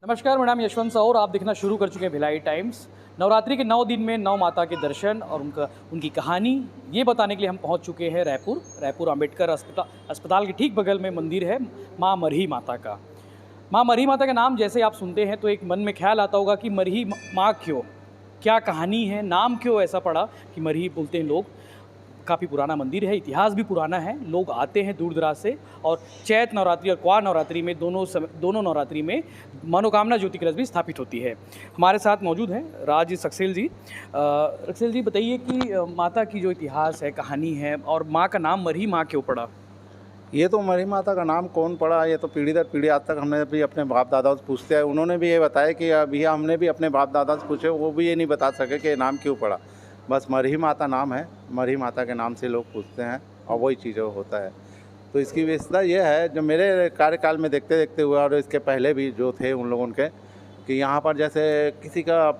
नमस्कार, मेरा नाम यशवंत साहू। आप देखना शुरू कर चुके हैं भिलाई टाइम्स। नवरात्रि के 9 दिन में 9 माता के दर्शन और उनकी कहानी ये बताने के लिए हम पहुंच चुके हैं रायपुर अंबेडकर अस्पताल के ठीक बगल में मंदिर है माँ मरही माता का। माँ मरही माता का नाम जैसे आप सुनते हैं तो एक मन में ख्याल आता होगा कि मरही माँ क्यों, क्या कहानी है, नाम क्यों ऐसा पड़ा कि मरही बोलते हैं लोग। काफ़ी पुराना मंदिर है, इतिहास भी पुराना है, लोग आते हैं दूर दराज से। और चैत नवरात्रि और क्वा नवरात्रि में दोनों नवरात्रि में मनोकामना ज्योति कलश भी स्थापित होती है। हमारे साथ मौजूद हैं राज सक्सेल जी। सक्सेल जी, बताइए कि माता की जो इतिहास है, कहानी है, और माँ का नाम मरही माँ क्यों पड़ा? ये तो मरही माता का नाम कौन पड़ा, ये तो पीढ़ी दर पीढ़ी आज तक हमने भी अपने बाप दादा से पूछते हैं। उन्होंने भी ये बताया कि भैया हमने भी अपने बाप दादा से पूछे, वो भी ये नहीं बता सके कि ये नाम क्यों पड़ा। बस मरही माता नाम है, मरही माता के नाम से लोग पूछते हैं और वही चीज़ होता है। तो इसकी विशेषता ये है, जो मेरे कार्यकाल में देखते देखते हुआ और इसके पहले भी जो थे उन लोगों के, कि यहाँ पर जैसे किसी का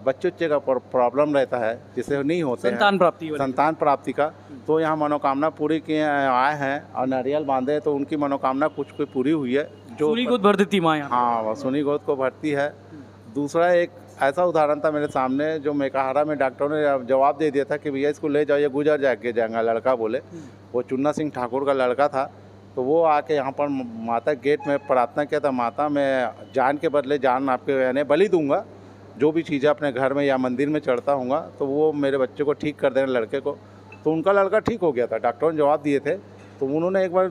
बच्चे का प्रॉब्लम रहता है, जिसे नहीं होते संतान प्राप्ति का, तो यहाँ मनोकामना पूरी किए आए हैं और नारियल बांधे, तो उनकी मनोकामना कुछ कोई पूरी हुई है। जो सुनी गोद भर देती माँ। हाँ, सुनी गोद को भरती है। दूसरा एक ऐसा उदाहरण था मेरे सामने, जो मेकाहारा में डॉक्टरों ने जवाब दे दिया था कि भैया इसको ले जाओ, ये गुजर जाएगा, लड़का बोले। वो चुन्ना सिंह ठाकुर का लड़का था। तो वो आके यहाँ पर माता गेट में प्रार्थना किया था, माता मैं जान के बदले जान आपके यानी बलि दूंगा, जो भी चीज़ें अपने घर में या मंदिर में चढ़ता हूँगा, तो वो मेरे बच्चे को ठीक कर देना, लड़के को। तो उनका लड़का ठीक हो गया था, डॉक्टरों ने जवाब दिए थे। तो उन्होंने एक बार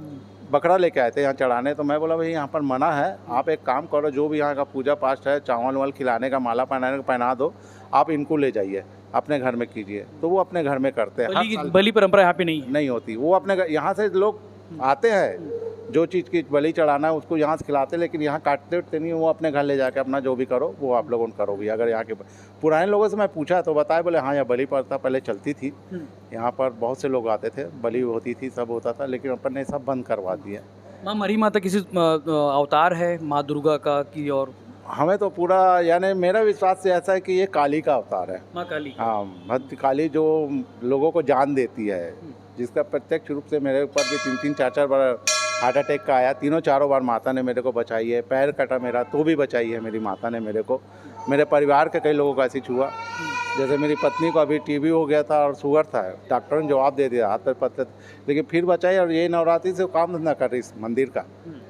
बकरा लेके आए थे यहाँ चढ़ाने। तो मैं बोला भाई यहाँ पर मना है, आप एक काम करो, जो भी यहाँ का पूजा पाठ है, चावल वावल खिलाने का, माला पहनाने का पहना दो, आप इनको ले जाइए अपने घर में कीजिए। तो वो अपने घर में करते हैं। बलि परंपरा यहाँ पे नहीं होती। वो अपने यहाँ से लोग आते हैं, जो चीज़ की बलि चढ़ाना है उसको यहाँ से खिलाते, लेकिन यहाँ काटते उठते नहीं। वो अपने घर ले जाके अपना जो भी करो वो आप लोगों करो भी। अगर यहाँ के पुराने लोगों से मैं पूछा तो बताए, बोले हाँ यहाँ बलि प्रथा पहले चलती थी, यहाँ पर बहुत से लोग आते थे, बलि होती थी, सब होता था, लेकिन अपन ने सब बंद करवा दिया। माँ मरही माता किसी अवतार है माँ दुर्गा का कि और? हमें तो पूरा यानी मेरा विश्वास से ऐसा है कि ये काली का अवतार है। माँ काली। हाँ, भक्त काली, जो लोगों को जान देती है, जिसका प्रत्यक्ष रूप से मेरे ऊपर भी 3-3, 4-4 बार हार्ट अटैक का आया। तीनों चारों बार माता ने मेरे को बचाई है। पैर कटा मेरा तो भी बचाई है मेरी माता ने मेरे को। मेरे परिवार के कई लोगों को ऐसी छुआ, जैसे मेरी पत्नी को अभी टीबी हो गया था और शुगर था, डॉक्टरों ने जवाब दे दिया, हाथ पर पत्थर, लेकिन फिर बचाई। और ये नवरात्रि से काम धंधा कर रही, मंदिर का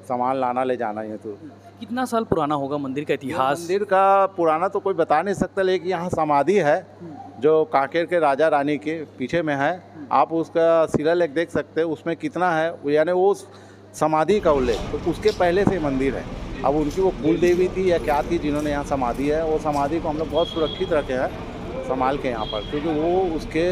सामान लाना ले जाना। ये तो कितना साल पुराना होगा मंदिर का इतिहास? मंदिर का पुराना तो कोई बता नहीं सकता, लेकिन यहाँ समाधि है जो कांकेर के राजा रानी के पीछे में है। आप उसका शिलालेख देख सकते हैं, उसमें कितना है, यानी वो समाधि का उल्लेख, तो उसके पहले से मंदिर है। अब उनकी वो कुल देवी थी या क्या थी जिन्होंने यहाँ समाधि है, वो समाधि को हम लोग बहुत सुरक्षित रखे हैं संभाल के यहाँ पर, क्योंकि वो उसके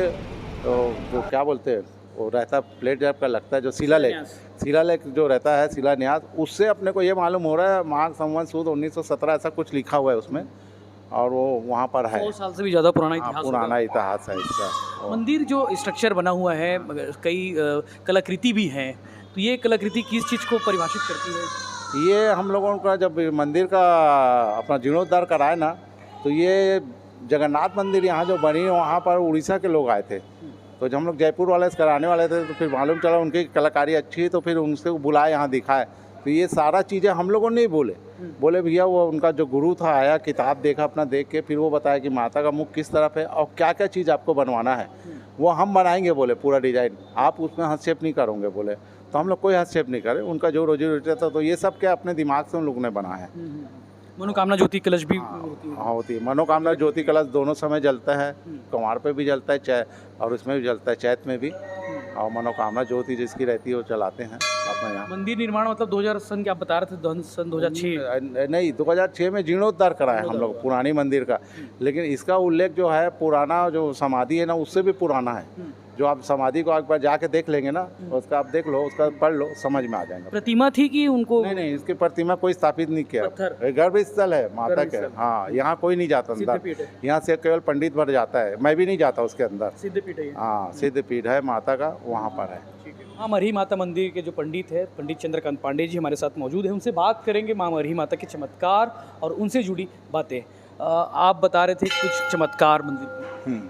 वो क्या बोलते हैं, वो रहता प्लेट टाइप का लगता है, जो शिलालेख जो रहता है, शिलान्यास, उससे अपने को ये मालूम हो रहा है माघ संवत सुद 1917 ऐसा कुछ लिखा हुआ है उसमें, और वो वहाँ पर है। 100 साल से भी ज़्यादा पुराना इतिहास है इसका। मंदिर जो स्ट्रक्चर बना हुआ है, कई कलाकृति भी हैं, तो ये कलाकृति किस चीज़ को परिभाषित करती है? ये हम लोगों का जब मंदिर का अपना जीर्णोद्धार कराए ना, तो ये जगन्नाथ मंदिर यहाँ जो बनी, वहाँ पर उड़ीसा के लोग आए थे। तो जब हम लोग जयपुर वाले से कराने वाले थे, तो फिर मालूम चला उनकी कलाकारी अच्छी है, तो फिर उनसे बुलाए, यहाँ दिखाए। तो ये सारा चीज़ें हम लोगों ने नहीं बोले भैया, वो उनका जो गुरु था आया, किताब देखा अपना, देख के फिर वो बताया कि माता का मुख किस तरफ है और क्या क्या चीज़ आपको बनवाना है, वो हम बनाएंगे बोले, पूरा डिजाइन, आप उसमें हस्तक्षेप नहीं करोगे बोले। तो हम लोग कोई हस्तक्षेप नहीं करे, उनका जो रोजी रोटी था, तो ये सब क्या अपने दिमाग से उन लोगों ने बना है। मनोकामना ज्योति कलश भी होती है। मनोकामना ज्योति कलश दोनों समय जलता है, कुंवार पे भी जलता है, और उसमें भी जलता है, चैत में भी। और मनोकामना ज्योति जिसकी रहती है वो चलाते हैं अपने यहाँ। मंदिर निर्माण मतलब 2000 सन के आप बता रहे थे, सन 2006 नहीं, 2006 में जीर्णोद्धार कराया हम लोग पुरानी मंदिर का, लेकिन इसका उल्लेख जो है पुराना जो समाधि है ना, उससे भी पुराना है। जो आप समाधि को एक बार जाके देख लेंगे ना, उसका आप देख लो, उसका पढ़ लो, समझ में आ जाएगा। प्रतिमा थी कि उनको? नहीं, इसकी प्रतिमा कोई स्थापित नहीं किया, गर्भ स्थल है माता के। हाँ, यहाँ कोई नहीं जाता अंदर, यहाँ से केवल पंडित भर जाता है, मैं भी नहीं जाता उसके अंदर। सिद्धपीठ है। हाँ, सिद्धपीठ है माता का, वहाँ पर है। माँ मरही माता मंदिर के जो पंडित है, पंडित चंद्रकांत पांडे जी हमारे साथ मौजूद हैं, उनसे बात करेंगे माँ मरही माता के चमत्कार और उनसे जुड़ी बातें। आप बता रहे थे कुछ चमत्कार मंदिर में।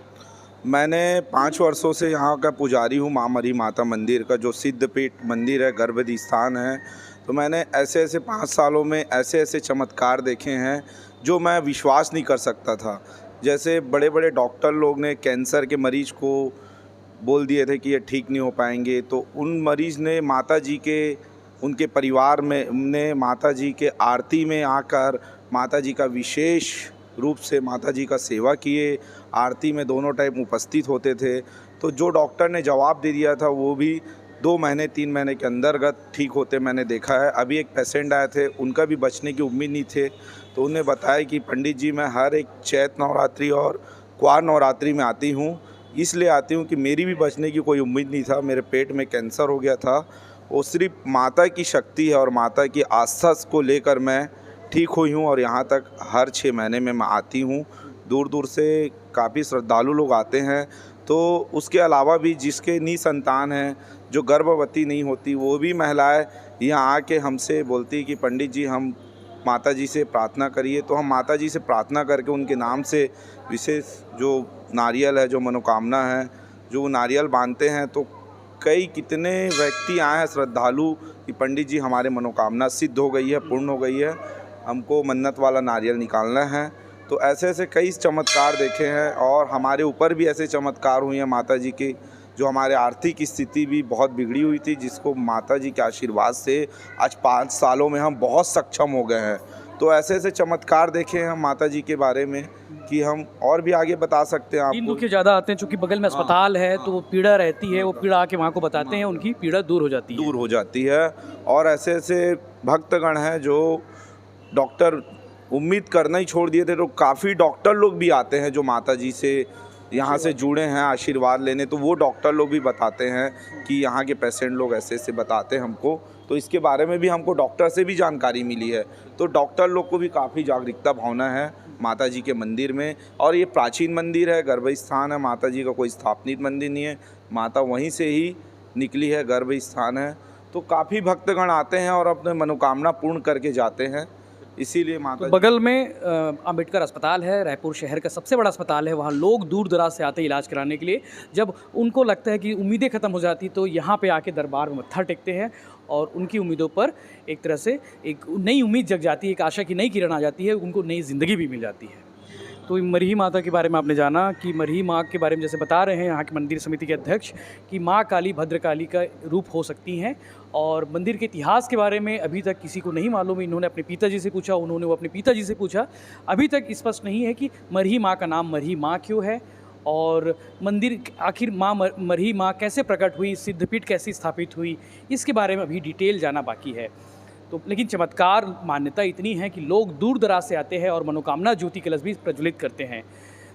मैंने 5 वर्षों से यहाँ का पुजारी हूँ माँ मरही माता मंदिर का, जो सिद्धपीठ मंदिर है, गर्भवती स्थान है, तो मैंने ऐसे ऐसे 5 सालों में ऐसे ऐसे चमत्कार देखे हैं जो मैं विश्वास नहीं कर सकता था। जैसे बड़े बड़े डॉक्टर लोग ने कैंसर के मरीज़ को बोल दिए थे कि ये ठीक नहीं हो पाएंगे, तो उन मरीज़ ने माताजी के उनके परिवार में ने माताजी के आरती में आकर माताजी का विशेष रूप से माताजी का सेवा किए, आरती में दोनों टाइम उपस्थित होते थे। तो जो डॉक्टर ने जवाब दे दिया था वो भी 2 महीने 3 महीने के अंतर्गत ठीक होते मैंने देखा है। अभी एक पेशेंट आए थे, उनका भी बचने की उम्मीद नहीं थे, तो उन्हें बताया कि पंडित जी मैं हर एक चैत नवरात्रि और क्वार नवरात्रि में आती हूँ, इसलिए आती हूँ कि मेरी भी बचने की कोई उम्मीद नहीं था, मेरे पेट में कैंसर हो गया था। वो सिर्फ माता की शक्ति है और माता की आस्था को लेकर मैं ठीक हुई हूँ और यहाँ तक हर 6 महीने में मैं आती हूँ। दूर दूर से काफ़ी श्रद्धालु लोग आते हैं। तो उसके अलावा भी जिसके निसंतान हैं, जो गर्भवती नहीं होती, वो भी महिलाएं यहाँ आके हमसे बोलती कि पंडित जी हम माता जी से प्रार्थना करिए। तो हम माता जी से प्रार्थना करके उनके नाम से विशेष जो नारियल है, जो मनोकामना है, जो नारियल बांधते हैं, तो कई कितने व्यक्ति आए हैं श्रद्धालु कि पंडित जी हमारे मनोकामना सिद्ध हो गई है, पूर्ण हो गई है, हमको मन्नत वाला नारियल निकालना है। तो ऐसे ऐसे कई चमत्कार देखे हैं और हमारे ऊपर भी ऐसे चमत्कार हुए हैं माता जी के, जो हमारे आर्थिक स्थिति भी बहुत बिगड़ी हुई थी, जिसको माता जी के आशीर्वाद से आज 5 सालों में हम बहुत सक्षम हो गए हैं। तो ऐसे ऐसे चमत्कार देखे हैं हम माता जी के बारे में कि हम और भी आगे बता सकते हैं दीन आपको। दुखी ज़्यादा आते हैं, चूँकि बगल में अस्पताल है तो वो पीड़ा रहती है, वो पीड़ा आके वहाँ को बताते हैं, उनकी पीड़ा दूर हो जाती है। दूर हो जाती है। और ऐसे ऐसे भक्तगण हैं जो डॉक्टर उम्मीद करना ही छोड़ दिए थे, तो काफ़ी डॉक्टर लोग भी आते हैं जो माता जी से यहाँ से जुड़े हैं आशीर्वाद लेने। तो वो डॉक्टर लोग भी बताते हैं कि यहाँ के पेशेंट लोग ऐसे ऐसे बताते हैं हमको, तो इसके बारे में भी हमको डॉक्टर से भी जानकारी मिली है। तो डॉक्टर लोग को भी काफ़ी जागरूकता भावना है माता जी के मंदिर में। और ये प्राचीन मंदिर है, गर्भ स्थान है, माता जी का कोई स्थापित मंदिर नहीं है, माता वहीं से ही निकली है, गर्भ स्थान है। तो काफ़ी भक्तगण आते हैं और अपने मनोकामना पूर्ण करके जाते हैं, इसीलिए माता तो बगल में अंबेडकर अस्पताल है, रायपुर शहर का सबसे बड़ा अस्पताल है। वहाँ लोग दूर दराज से आते हैं इलाज कराने के लिए। जब उनको लगता है कि उम्मीदें ख़त्म हो जाती तो यहाँ पे आके दरबार में मत्था टेकते हैं और उनकी उम्मीदों पर एक तरह से एक नई उम्मीद जग जाती है, एक आशा की नई किरण आ जाती है, उनको नई ज़िंदगी भी मिल जाती है। तो मरही माता के बारे में आपने जाना कि मरही माँ के बारे में जैसे बता रहे हैं यहाँ के मंदिर समिति के अध्यक्ष कि माँ काली भद्रकाली का रूप हो सकती हैं। और मंदिर के इतिहास के बारे में अभी तक किसी को नहीं मालूम है। इन्होंने अपने पिताजी से पूछा, उन्होंने वो अपने पिताजी से पूछा, अभी तक स्पष्ट नहीं है कि मरही माँ का नाम मरही माँ क्यों है और मंदिर आखिर माँ मरही माँ कैसे प्रकट हुई, सिद्धपीठ कैसे स्थापित हुई, इसके बारे में अभी डिटेल जाना बाकी है। तो लेकिन चमत्कार मान्यता इतनी है कि लोग दूर दराज से आते हैं और मनोकामना ज्योति कलश भी प्रज्वलित करते हैं।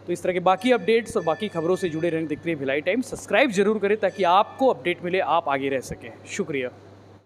तो इस तरह के बाकी अपडेट्स और बाकी खबरों से जुड़े रहने देखते हैं भिलाई टाइम्स। सब्सक्राइब जरूर करें ताकि आपको अपडेट मिले, आप आगे रह सकें। शुक्रिया।